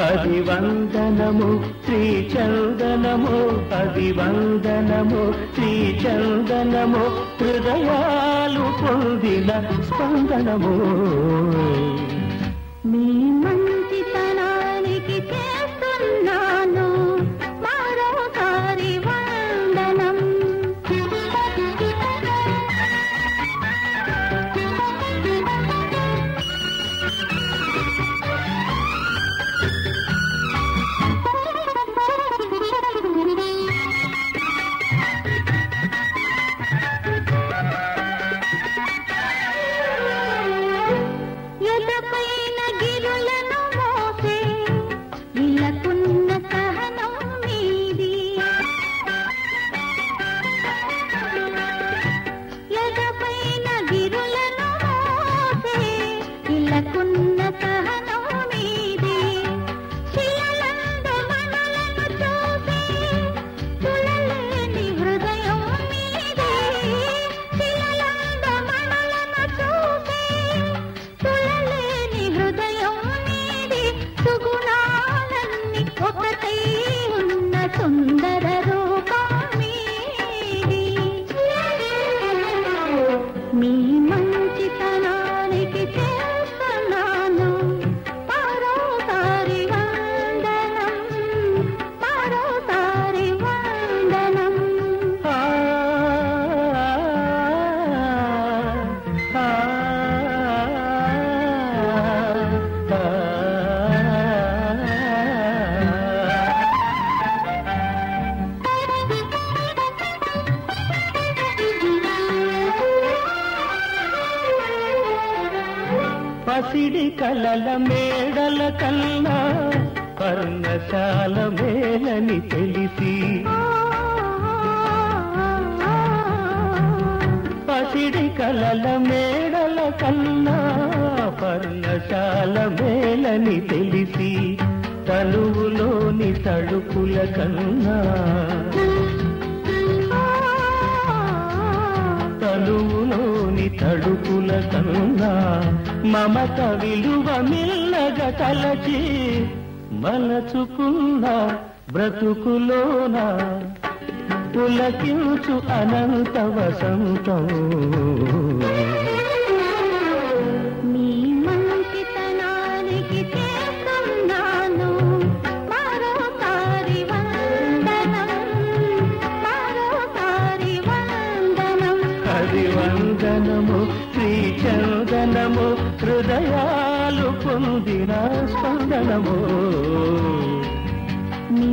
అభివందనము శ్రీ చందనము అభివందనము శ్రీ చందనము హృదయాలు పొందిన స్పందనము మీ మంచితనానికి చేస్తున్నాను మరోసారి వందనం ఎదపైన గిరులను మోసే ఇలకున్న సహనం మీది ఎదపైన గిరులను మోసే ఇలకున్న సహనం మీది శిలలందు మనలను చూసి తులలేని హృదయం మీది శిలలందు మనలను చూసి తులలేని హృదయం మీది సుగుణాలన్నీ ఒకటై ఉన్న సుందర రూపం మీది మీ మంచితనానికి చేస్తున్నాను మరోసారి వందనం మరోసారి వందనం ఆ ఆ పసిడి కలల మేడల కన్నా పర్ణశాల మేలని తెలిసి పసిడి కలల మేడల కన్నా పర్ణశాల మేలని తెలిసి తనువులోని తడుపుల కన్నా తనువులోని తడుపుల కన్నా మమత విలువ మిల్లగ తలచి మలచుకున్న బ్రతుకులోన పులకించు అనంత వసంతం మీ మంచితనానికి చేస్తున్నాను మరోసారి వందనం మరోసారి వందనం అభివందనము శ్రీ చందనము హృదయాలు పొందిన స్పందనము మీ